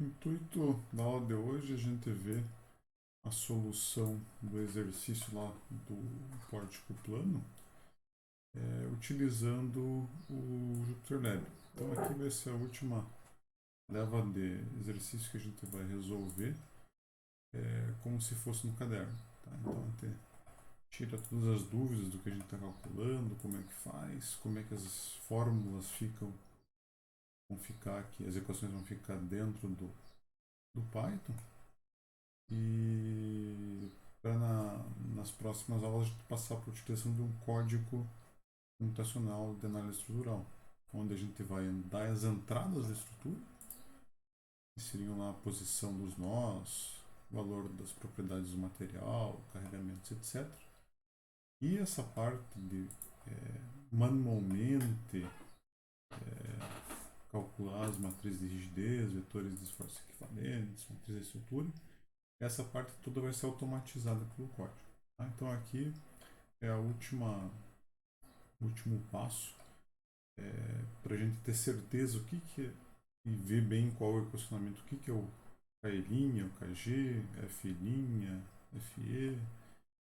intuito da aula de hoje a gente vê a solução do exercício lá do pórtico plano utilizando o JupyterLab. Então aqui vai ser a última leva de exercício que a gente vai resolver como se fosse no caderno. Tá? Então a gente tira todas as dúvidas do que a gente está calculando, como é que faz, como é que as fórmulas vão ficar aqui, as equações vão ficar dentro do Python. E para nas próximas aulas a gente passar por utilização de um código computacional de análise estrutural, onde a gente vai dar as entradas da estrutura, que seriam lá a posição dos nós, valor das propriedades do material, carregamentos, etc. E essa parte de manualmente calcular as matrizes de rigidez, vetores de esforço equivalentes, matriz de estrutura, essa parte toda vai ser automatizada pelo código. Tá? Então aqui é o último passo para a gente ter certeza o que é e ver bem qual é o equacionamento, o que é o KI', o KG, F', FE,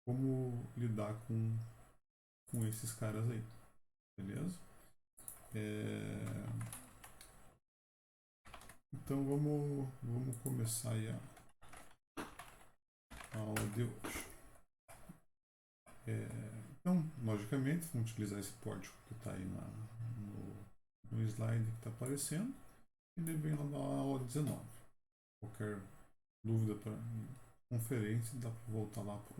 como lidar com esses caras aí, beleza? Então vamos começar aí a aula de hoje. Então, logicamente, vamos utilizar esse código que está aí no slide que está aparecendo e ele vem lá na aula 19. Qualquer dúvida para conferência, dá para voltar lá para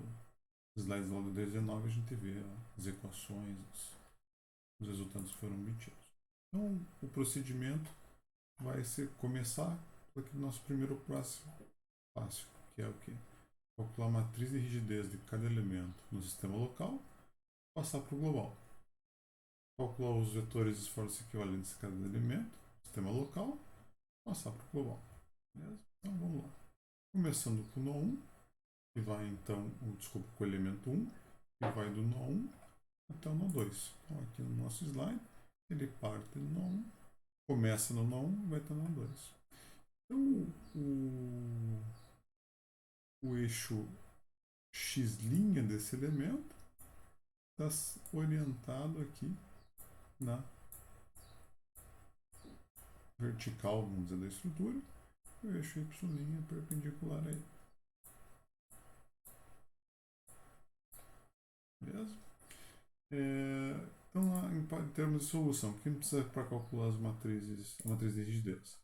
os slides da aula 19 e a gente vê as equações, os resultados que foram obtidos. Então, o procedimento vai ser começar por aqui no nosso primeiro passo, que é o que? Calcular a matriz de rigidez de cada elemento no sistema local, passar para o global. Calcular os vetores de esforço equivalentes de cada elemento no sistema local, passar para o global. Beleza? Então vamos lá. Começando com o nó1, que vai então, desculpa, com o elemento 1, que vai do nó 1 até o nó 2. Então aqui no nosso slide, ele parte do nó 1, começa no nó 1 e vai até o nó 2. Então o eixo x' desse elemento está orientado aqui na vertical, vamos dizer, da estrutura, e o eixo y' é perpendicular a ele. Beleza? Então, em termos de solução, o que a gente precisa para calcular a matriz de rigidez?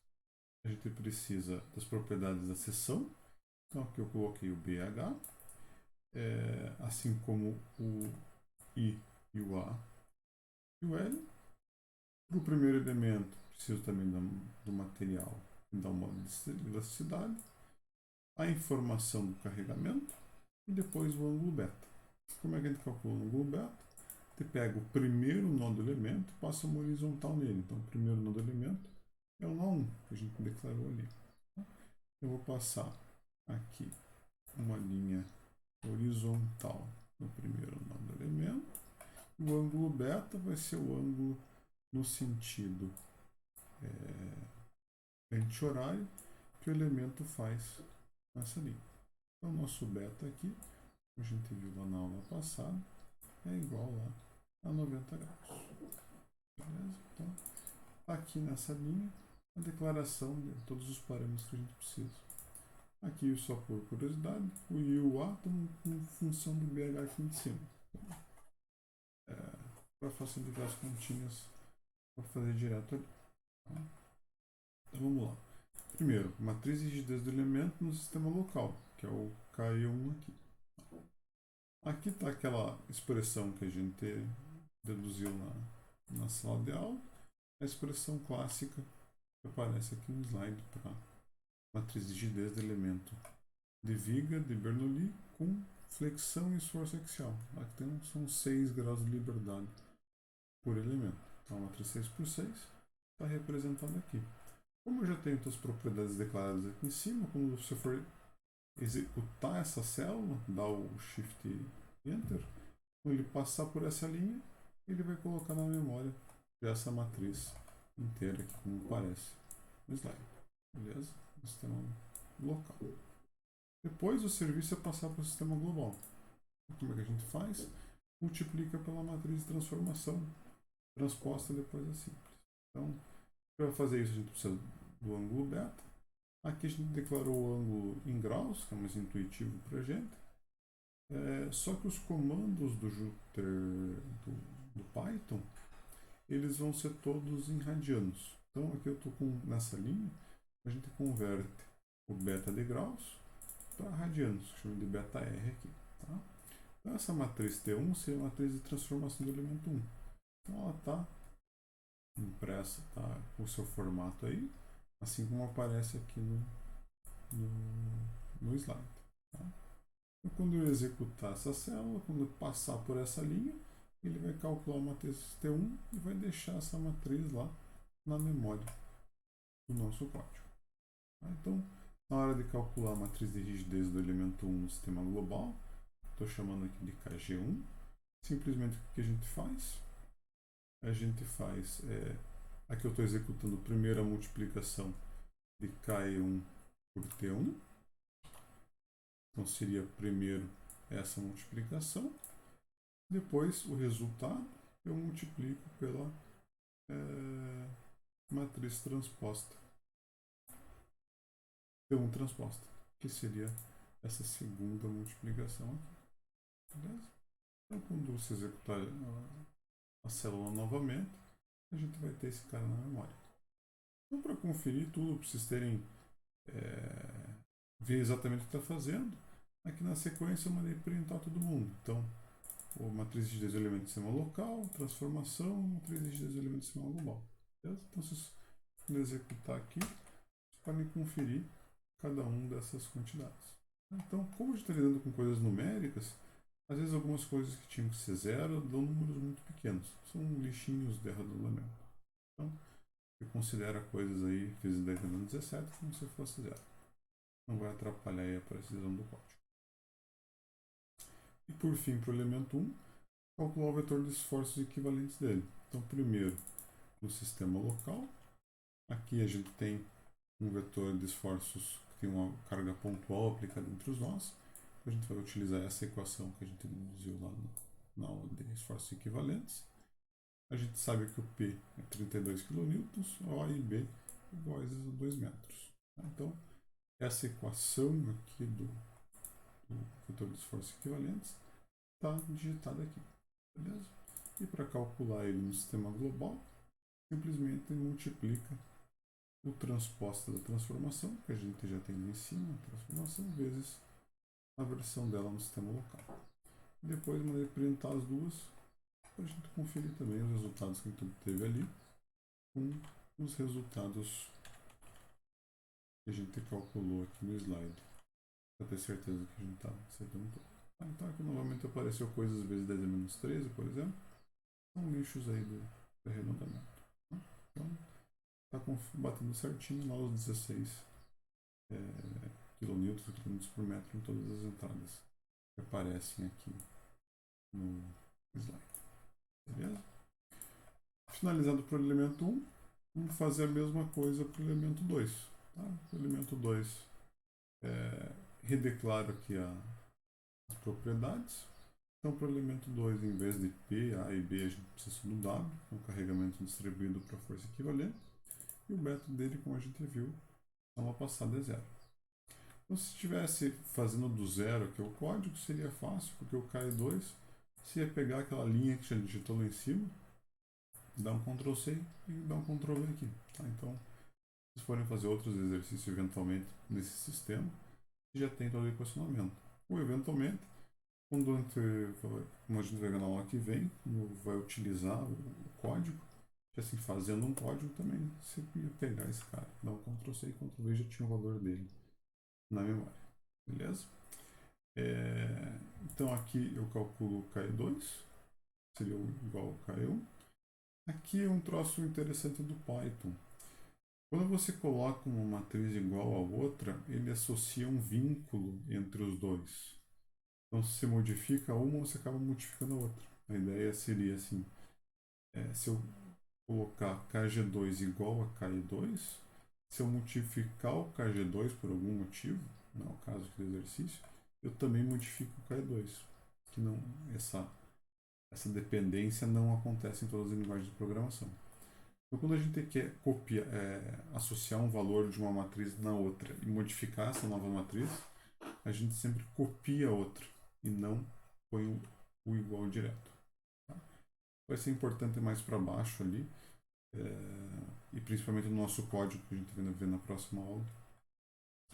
A gente precisa das propriedades da seção. Então, aqui eu coloquei o BH, assim como o I e o A e o L. Para o primeiro elemento, preciso também do material que dá uma elasticidade, a informação do carregamento e depois o ângulo beta. Como é que a gente calcula o ângulo beta? Você pega o primeiro nó do elemento e passa uma horizontal nele. Então, o primeiro nó do elemento é o nó 1, que a gente declarou ali. Eu vou passar aqui uma linha horizontal no primeiro nó do elemento. O ângulo beta vai ser o ângulo no sentido anti-horário que o elemento faz nessa linha. Então, o nosso beta aqui, a gente viu lá na aula passada, é igual lá a 90 graus. Beleza? Então, aqui nessa linha, a declaração de todos os parâmetros que a gente precisa. Aqui, só por curiosidade, o I e o A estão com função do BH aqui em cima. Para facilitar as continhas, para fazer direto ali. Então, vamos lá. Primeiro, matriz de rigidez do elemento no sistema local, que é o KE1 aqui. Aqui está aquela expressão que a gente deduziu na sala de aula, a expressão clássica que aparece aqui no slide para matriz de rigidez do elemento de viga de Bernoulli com flexão e esforço axial. Aqui são 6 graus de liberdade por elemento. Então, a matriz 6 por 6 está representada aqui. Como eu já tenho todas as propriedades declaradas aqui em cima, quando você for executar essa célula, dá o Shift Enter, quando ele passar por essa linha, ele vai colocar na memória dessa matriz inteira aqui, como aparece no slide. Beleza? sistema local. Depois o serviço é passar para o sistema global. Como é que a gente faz? Multiplica pela matriz de transformação transposta depois da simples. Então, para fazer isso a gente precisa do ângulo beta. Aqui a gente declarou o ângulo em graus, que é mais intuitivo para a gente. Só que os comandos do Jupyter, do Python, eles vão ser todos em radianos. Então aqui eu estou nessa linha, a gente converte o beta de graus para radianos, que chama de beta R aqui. Tá? Então essa matriz T1 seria a matriz de transformação do elemento 1. Então ela está impressa, tá com o seu formato aí, assim como aparece aqui no slide. Tá? Então, quando eu executar essa célula, quando eu passar por essa linha, ele vai calcular a matriz T1 e vai deixar essa matriz lá na memória do nosso código. Tá? Então, na hora de calcular a matriz de rigidez do elemento 1 no sistema global, estou chamando aqui de KG1. Simplesmente o que a gente faz? A gente faz, aqui eu estou executando primeiro a multiplicação de K1 por T1. Então seria primeiro essa multiplicação, depois o resultado eu multiplico pela matriz transposta, T1 transposta, que seria essa segunda multiplicação aqui. Beleza? Então quando você executar a célula novamente, a gente vai ter esse cara na memória. Então para conferir tudo, para vocês terem ver exatamente o que está fazendo, aqui na sequência eu mandei printar todo mundo. Então, a matriz de rigidez do elemento de sistema local, transformação, matriz de rigidez do elemento de sistema global. Beleza? Então, se vocês executar aqui, vocês podem conferir cada um dessas quantidades. Então, como a gente está lidando com coisas numéricas, às vezes algumas coisas que tinham que ser zero dão números muito pequenos. São lixinhos de arredondamento. Então, você considera coisas aí, vezes 10 menos 17, como se fosse zero. Não vai atrapalhar aí a precisão do código. E por fim, para o elemento 1, calcular o vetor de esforços equivalentes dele. Então, primeiro, no sistema local, aqui a gente tem um vetor de esforços que tem uma carga pontual aplicada entre os nós. A gente vai utilizar essa equação que a gente deduziu lá na aula de esforços equivalentes. A gente sabe que o P é 32 kN, O e B iguais a 2 metros. Então, essa equação aqui do vetor de esforços equivalentes está digitada aqui. Beleza? E para calcular ele no sistema global, simplesmente multiplica o transposta da transformação, que a gente já tem ali em cima, a transformação, vezes a versão dela no sistema local. E depois mandei printar as duas, para a gente conferir também os resultados que a gente obteve ali, com os resultados que a gente calculou aqui no slide, para ter certeza que a gente está acertando tudo. Então aqui novamente apareceu coisas vezes 10 a menos 13, por exemplo. São lixos aí do arredondamento. Então está batendo certinho lá os 16 kilonewtons ou quilômetros por metro em todas as entradas que aparecem aqui no slide. Beleza? Finalizado para o elemento 1, vamos fazer a mesma coisa para o elemento 2. Tá? O elemento 2 redeclaro aqui as propriedades. Então, para o elemento 2, em vez de P, A e B, a gente precisa do W, que é um carregamento distribuído para força equivalente. E o beta dele, como a gente viu, na aula passada é zero. Então, se estivesse fazendo do zero aqui o código, seria fácil, porque o KE2, se ia pegar aquela linha que já digitou lá em cima, dá um Ctrl C e dá um Ctrl V aqui. Tá? Então, se forem fazer outros exercícios eventualmente nesse sistema, já tem todo o equacionamento. Ou eventualmente, como a gente vai ver na aula que vem, vai utilizar o código, que assim, fazendo um código também, você ia pegar esse cara, dar um Ctrl C e Ctrl V, já tinha o valor dele na memória. Beleza? Então aqui eu calculo o KE2, seria igual ao KE1. Aqui é um troço interessante do Python. Quando você coloca uma matriz igual a outra, ele associa um vínculo entre os dois. Então, se você modifica uma, você acaba modificando a outra. A ideia seria assim, se eu colocar KG2 igual a KE2, se eu multiplicar o KG2 por algum motivo, não é o caso aqui do exercício, eu também modifico o KE2, que não, essa dependência não acontece em todas as linguagens de programação. Então, quando a gente quer copiar, associar um valor de uma matriz na outra e modificar essa nova matriz, a gente sempre copia a outra e não põe o igual direto. Tá? Vai ser importante mais para baixo ali, e principalmente no nosso código que a gente vai ver na próxima aula.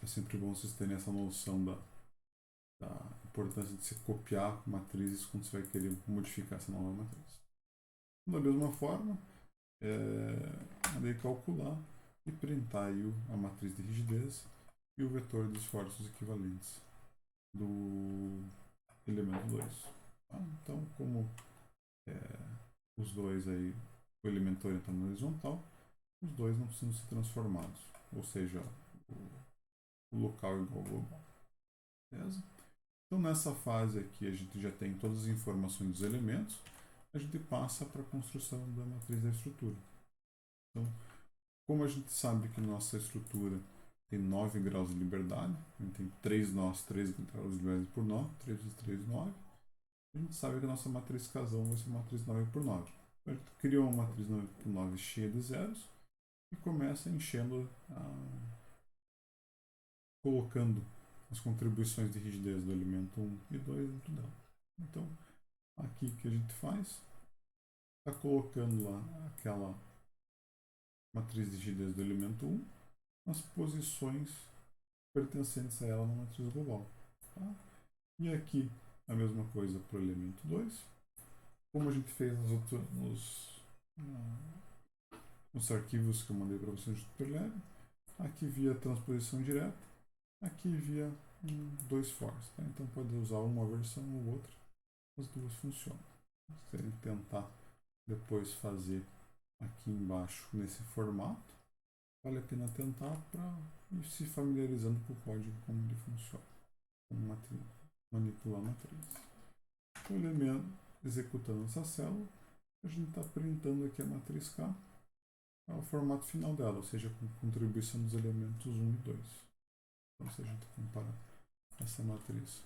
É sempre bom vocês terem essa noção da importância de se copiar matrizes quando você vai querer modificar essa nova matriz. Da mesma forma, calcular e printar aí a matriz de rigidez e o vetor de esforços equivalentes do elemento 2. Tá? Então, como os dois aí, o elemento orientado na horizontal, os dois não precisam ser transformados, ou seja, o local igual ao global. Beleza? Então, nessa fase aqui, a gente já tem todas as informações dos elementos, a gente passa para a construção da matriz da estrutura. Então, como a gente sabe que nossa estrutura tem 9 graus de liberdade, a gente tem 3 nós, 3 graus de liberdade por nó, 3 vezes 3, 9, a gente sabe que a nossa matriz casão vai ser uma matriz 9 por 9. Então, a gente criou uma matriz 9 por 9 cheia de zeros e começa enchendo, colocando as contribuições de rigidez do elemento 1 e 2 dentro dela. Então, aqui o que a gente faz, está colocando lá aquela matriz de rigidez do elemento 1 nas posições pertencentes a ela na matriz global. Tá? E aqui a mesma coisa para o elemento 2. Como a gente fez nos arquivos que eu mandei para vocês de Superlab, aqui via transposição direta, aqui via 2 fors. Tá? Então pode usar uma versão ou outra, as duas funcionam. Se quiserem tentar depois fazer aqui embaixo nesse formato, vale a pena tentar para ir se familiarizando com o código, como ele funciona, como manipular a matriz. O elemento executando essa célula, a gente está printando aqui a matriz K, é o formato final dela, ou seja, com contribuição dos elementos 1 e 2. Então, se a gente comparar essa matriz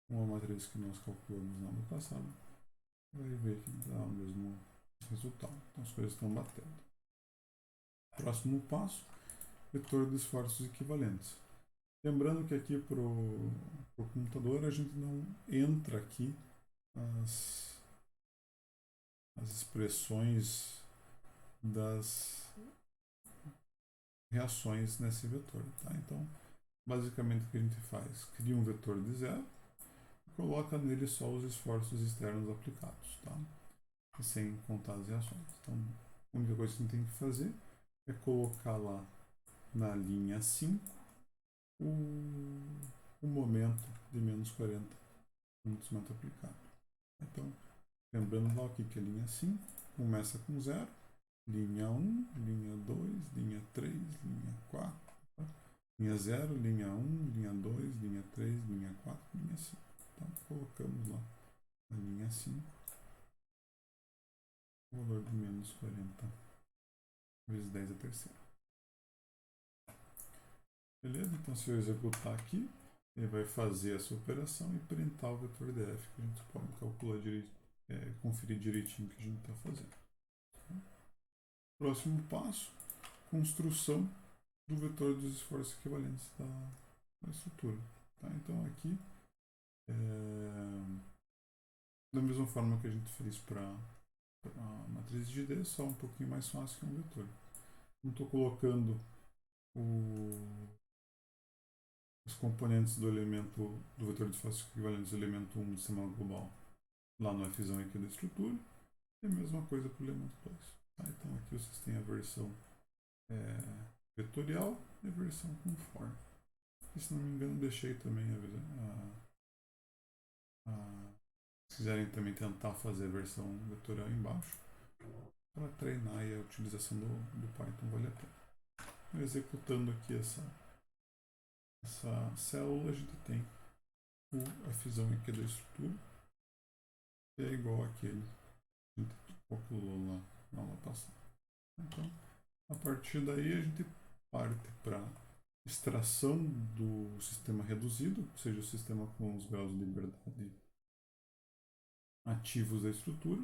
com a matriz que nós calculamos na aula passada, vai ver que dá o mesmo resultado. Então, as coisas estão batendo. Próximo passo, vetor de esforços equivalentes. Lembrando que aqui para o computador a gente não entra aqui as expressões das reações nesse vetor. Tá? Então, basicamente o que a gente faz? Cria um vetor de zero e coloca nele só os esforços externos aplicados, tá? E sem contar as reações. Então, a única coisa que a gente tem que fazer é colocar lá na linha 5 o momento de menos 40 momento aplicado. Então, lembrando lá aqui que a linha 5 começa com 0, linha 1, linha 2, linha 3, linha 4, tá? Linha 0, linha 1, linha 2, linha 3, linha 4, linha 5. Então, colocamos lá na linha 5 o valor de menos 40 vezes 10 a terceira. Beleza? Então, se eu executar aqui, ele vai fazer essa operação e printar o vetor df, que a gente pode calcular direito, conferir direitinho o que a gente está fazendo. Próximo passo, construção do vetor dos esforços equivalentes da estrutura. Tá? Então, aqui, da mesma forma que a gente fez para a matriz de rigidez, só um pouquinho mais fácil que um vetor. Não estou colocando os componentes do elemento do vetor de esforços equivalentes do elemento 1 do sistema global lá no Fzão aqui da estrutura, e a mesma coisa para o elemento 2. Tá? Então aqui vocês têm a versão vetorial e a versão com for. E, se não me engano, deixei também se quiserem também tentar fazer a versão vetorial embaixo, para treinar e a utilização do Python vale a pena. Executando aqui essa célula, a gente tem o Fzão aqui da estrutura, que é igual àquele que a gente calculou lá na aula passada. Então, a partir daí, a gente parte para extração do sistema reduzido, ou seja, o sistema com os graus de liberdade ativos da estrutura,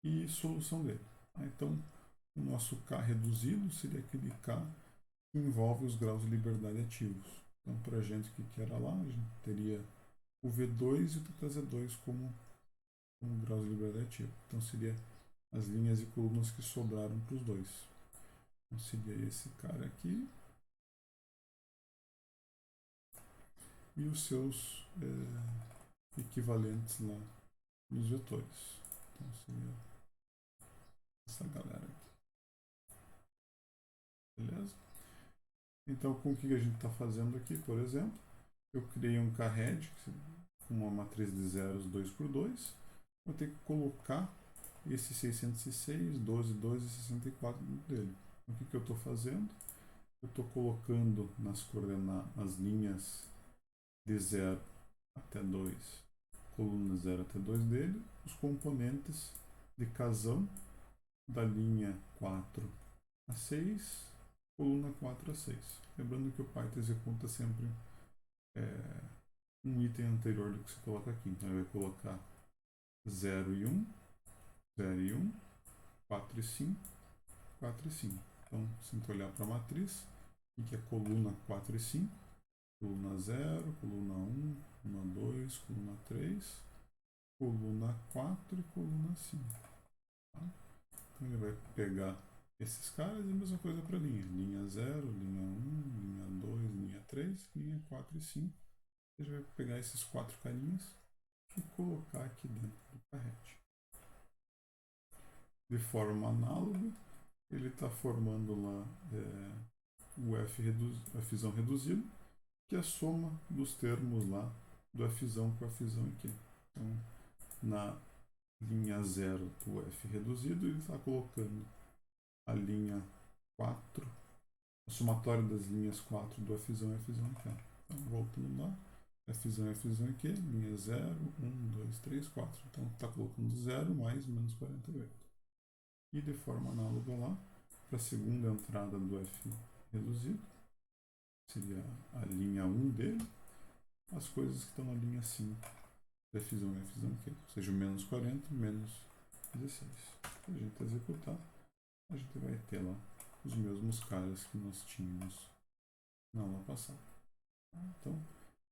e solução dele. Então, o nosso K reduzido seria aquele K que envolve os graus de liberdade ativos. Então, para a gente, o que era lá? A gente teria o V2 e o θZ2 como graus de liberdade ativo. Então, seria as linhas e colunas que sobraram para os dois. Então, seria esse cara aqui e os seus equivalentes lá nos vetores. Então, seria essa galera aqui. Beleza? Então, com o que a gente está fazendo aqui, por exemplo, eu criei um K-head com uma matriz de zeros 2 por 2. Vou ter que colocar esse 606, 12, 2 e 64 dentro dele. Então, o que eu estou fazendo? Eu estou colocando nas coordenadas, nas linhas de 0 até 2, coluna 0 até 2 dele, os componentes de casão da linha 4 a 6, coluna 4 a 6. Lembrando que o Python executa sempre um item anterior do que você coloca aqui. Então ele vai colocar 0 e 1, 0 e 1, 4 e 5, 4 e 5. Então, se a gente olhar para a matriz, o que é coluna 4 e 5? Coluna 0, coluna 1, coluna 2, coluna 3, coluna 4 e coluna 5. Tá? Então ele vai pegar esses caras e a mesma coisa para a linha. Linha 0, linha 1, linha 2, linha 3, linha 4 e 5. Ele vai pegar esses 4 carinhas e colocar aqui dentro do carrete. De forma análoga, ele está formando lá o Fzão reduzido, que é a soma dos termos lá do Fzão com o Fzão aqui. Então, na linha 0 do F reduzido, ele está colocando a linha 4, a somatória das linhas 4 do Fzão e Fzão aqui. Então, voltando lá, Fzão e Fzão aqui, linha 0, 1, 2, 3, 4. Então, está colocando 0 mais menos 48. E de forma análoga lá, para a segunda entrada do F reduzido, seria a linha 1 dele, as coisas que estão na linha 5 da Fzão e Fzão aqui, ou seja, menos 40, menos 16. Para a gente executar, a gente vai ter lá os mesmos caras que nós tínhamos na aula passada. Então,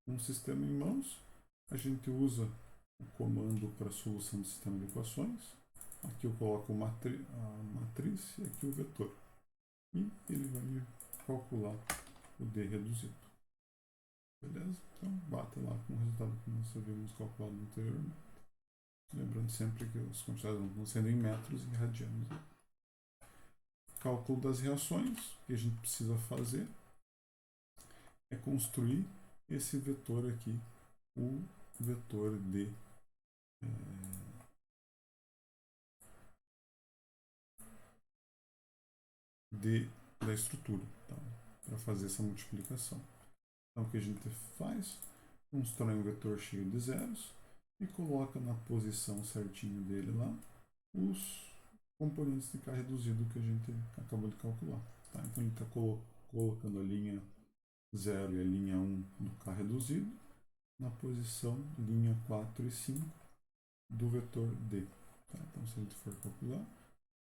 um sistema em mãos, a gente usa o comando para solução do sistema de equações. Aqui eu coloco a matriz e aqui o vetor. E ele vai me calcular o D reduzido. Beleza? Então, bate lá com o resultado que nós havíamos calculado anteriormente. Lembrando sempre que as quantidades vão sendo em metros e radianos. Cálculo das reações, o que a gente precisa fazer é construir esse vetor aqui, o vetor da estrutura, tá? Para fazer essa multiplicação. Então, o que a gente faz? Constrói um vetor cheio de zeros e coloca na posição certinho dele lá os componentes de K reduzido que a gente acabou de calcular. Tá? Então, ele está colocando a linha 0 e a linha 1 do K reduzido na posição linha 4 e 5 do vetor D. Tá? Então, se a gente for calcular,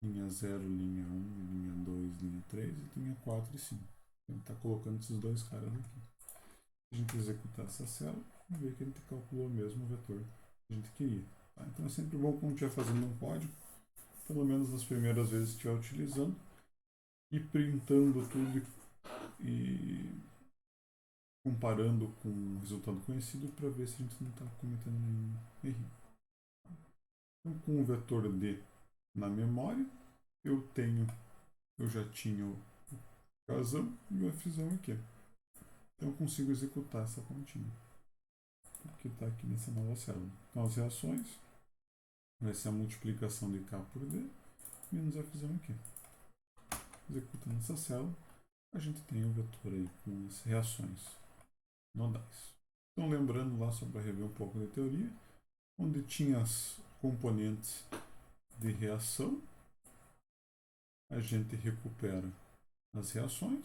linha 0, linha 1, linha 2, linha 3 e linha 4 e 5. A gente está colocando esses dois caras aqui. Se a gente executar essa célula, vamos ver que a gente calculou o mesmo vetor que a gente queria. Tá? Então é sempre bom quando estiver fazendo um código, pelo menos nas primeiras vezes que estiver utilizando, e printando tudo e comparando com o resultado conhecido para ver se a gente não está cometendo nenhum erro. Então, com o vetor D na memória, eu já tinha o casão e o Fzão aqui. Então eu consigo executar essa continha que está aqui nessa nova célula. Então as reações vai ser a multiplicação de K por D menos a Fzão aqui. Executando essa célula, a gente tem o vetor aí com as reações nodais. Então lembrando lá, só para rever um pouco da teoria, onde tinha as componentes de reação, a gente recupera as reações,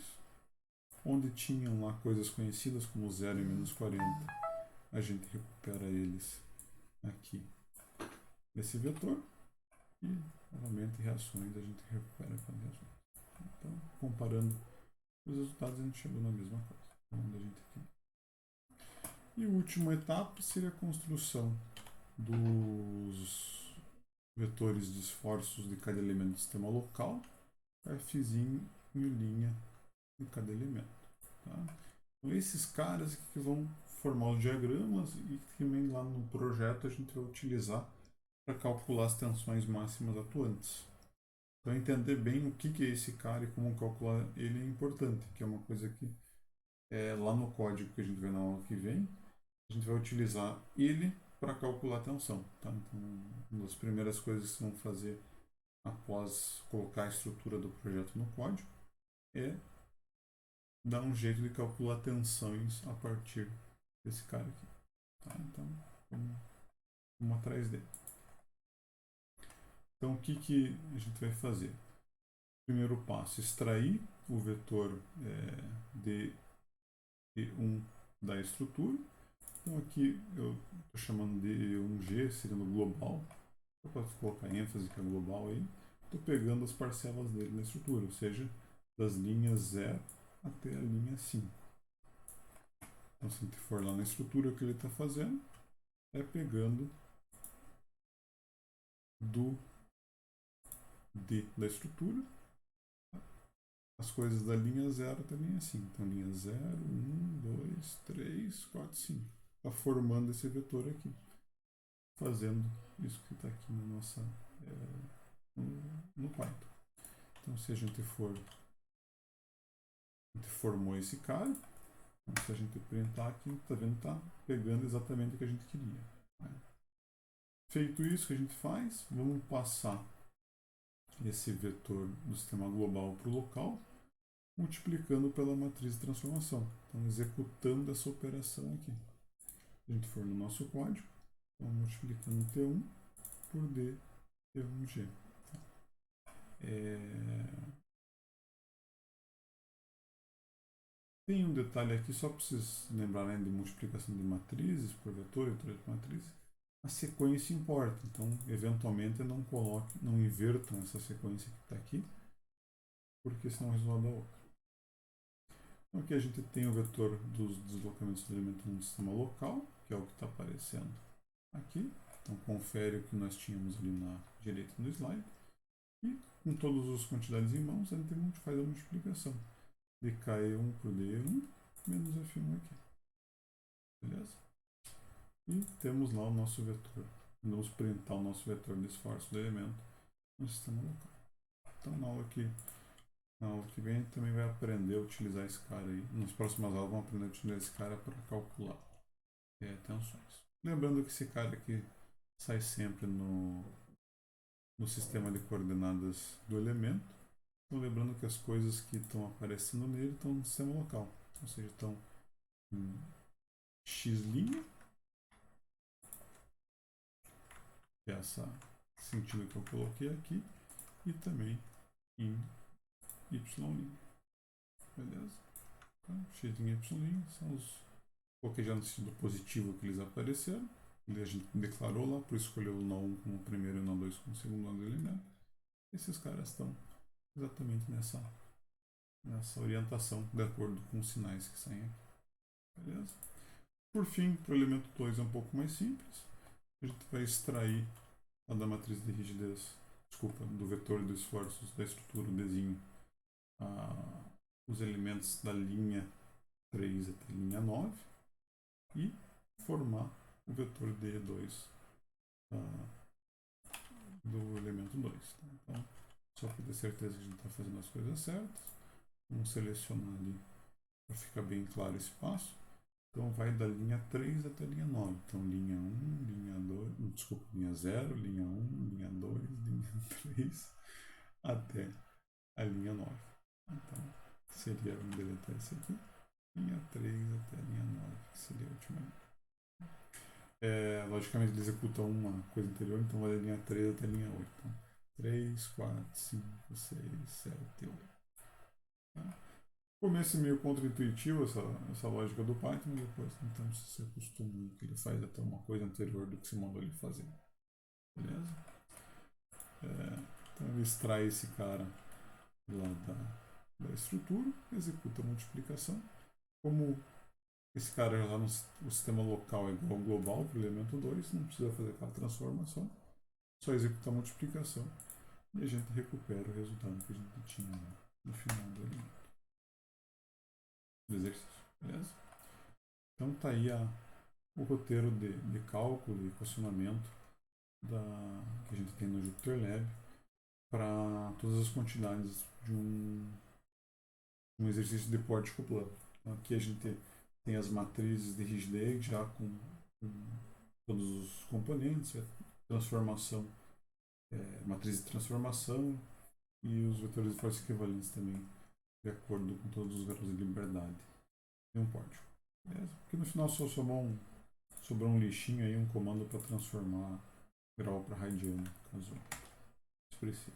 onde tinham lá coisas conhecidas como 0 e menos 40, a gente recupera eles aqui nesse vetor, e novamente reações a gente recupera com as reações. Então, comparando os resultados, a gente chegou na mesma coisa. Então, a gente aqui. E a última etapa seria a construção dos vetores de esforços de cada elemento do sistema local, Fzinho e linha de cada elemento. Tá? Então, esses caras que vão formar os diagramas e que também lá no projeto a gente vai utilizar para calcular as tensões máximas atuantes. Então, entender bem o que é esse cara e como calcular ele é importante, que é uma coisa que lá no código que a gente vê na aula que vem, a gente vai utilizar ele para calcular a tensão. Tá? Então, uma das primeiras coisas que vão fazer após colocar a estrutura do projeto no código é dar um jeito de calcular tensões a partir desse cara aqui. Tá? Então, vamos atrás dele. Então, o que a gente vai fazer? Primeiro passo, extrair o vetor D1 da estrutura. Então, aqui eu estou chamando de 1G, seria no global. Eu posso colocar ênfase que é global aí. Estou pegando as parcelas dele na estrutura, ou seja, das linhas 0 até a linha 5. Então, se a gente for lá na estrutura, o que ele está fazendo é pegando do D da estrutura as coisas da linha 0 até a linha 5. Então, linha 0, 1, 2, 3, 4, 5. Está formando esse vetor aqui, fazendo isso que está aqui na nossa, no Python. Então, se a gente formou esse cara, então, se a gente printar aqui, está vendo que está pegando exatamente o que a gente queria. Né? Feito isso, o que a gente faz? Vamos passar esse vetor do sistema global para o local, multiplicando pela matriz de transformação. Então, executando essa operação aqui. Se a gente for no nosso código, então, multiplicando T1 por D T1G. Tem um detalhe aqui, só para vocês lembrarem de multiplicação de matrizes por vetor e de matrizes. A sequência importa, então eventualmente não invertam essa sequência que está aqui, porque senão o resultado dá outro. Então aqui a gente tem o vetor dos deslocamentos do elemento no sistema local, que é o que está aparecendo aqui. Então confere o que nós tínhamos ali na direita no slide. E com todas as quantidades em mãos, a gente faz a multiplicação de KE1 por DE1 menos F1 aqui. Beleza? E temos lá o nosso vetor. Vamos printar o nosso vetor de esforço do elemento no sistema local. Então, na aula que vem, a gente também vai aprender a utilizar esse cara aí. Nas próximas aulas, vamos aprender a utilizar esse cara para calcular tensões. Lembrando que esse cara aqui sai sempre no sistema de coordenadas do elemento. Então, lembrando que as coisas que estão aparecendo nele estão no sistema local. Ou seja, estão em x', que é esse sentido que eu coloquei aqui, e também em y'. Beleza? Então, x' e y' são os. Coloquei já no sentido positivo que eles apareceram. A gente declarou lá, por escolher o nó1 como primeiro e o nó2 como segundo elemento. Esses caras estão exatamente nessa orientação, de acordo com os sinais que saem aqui. Beleza? Por fim, para o elemento 2 é um pouco mais simples. A gente vai extrair da matriz de rigidez, do vetor de esforços da estrutura, o Dzinho, os elementos da linha 3 até a linha 9 e formar o vetor D2 do elemento 2. Então, só para ter certeza que a gente está fazendo as coisas certas, vamos selecionar ali para ficar bem claro esse passo. Então, vai da linha 3 até a linha 9. Então, linha 1, linha 2, linha 0, linha 1, linha 2, linha 3, até a linha 9. Então, seria, vamos deletar esse aqui, linha 3 até a linha 9, que seria a última linha. Logicamente, ele executa uma coisa anterior, então vai da linha 3 até a linha 8. Então, 3, 4, 5, 6, 7, 8. Tá? No começo é meio contra-intuitivo essa lógica do Python, mas depois então você se acostuma que ele faz até uma coisa anterior do que você mandou ele fazer. Beleza? Então ele extrai esse cara lá da estrutura, executa a multiplicação. Como esse cara já lá no o sistema local é igual ao global para o elemento 2, não precisa fazer aquela transformação, só executa a multiplicação e a gente recupera o resultado que a gente tinha no final do exercício. Beleza? Então tá aí o roteiro de cálculo e equacionamento que a gente tem no JupyterLab para todas as quantidades de um exercício de pórtico plano. Então, aqui a gente tem as matrizes de rigidez já com todos os componentes, a transformação, matriz de transformação e os vetores de força equivalentes também, de acordo com todos os graus de liberdade de um pórtico. Beleza? Aqui no final só sobrou um lixinho aí, um comando para transformar grau para radiano, caso precise.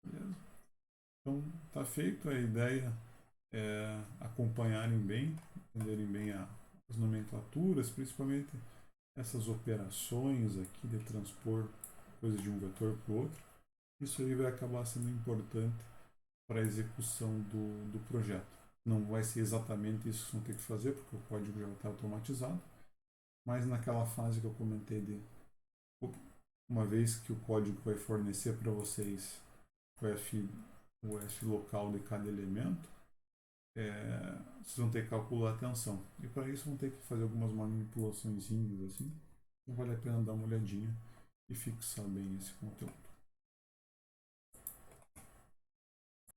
Beleza? Então tá feito, a ideia é acompanharem bem, entenderem bem as nomenclaturas, principalmente essas operações aqui de transpor coisas de um vetor para o outro. Isso aí vai acabar sendo importante para a execução do projeto. Não vai ser exatamente isso que vão ter que fazer, porque o código já está automatizado, mas naquela fase que eu comentei de uma vez que o código vai fornecer para vocês o F local de cada elemento, vocês vão ter que calcular a tensão. E para isso vão ter que fazer algumas manipulações assim. Então vale a pena dar uma olhadinha e fixar bem esse conteúdo.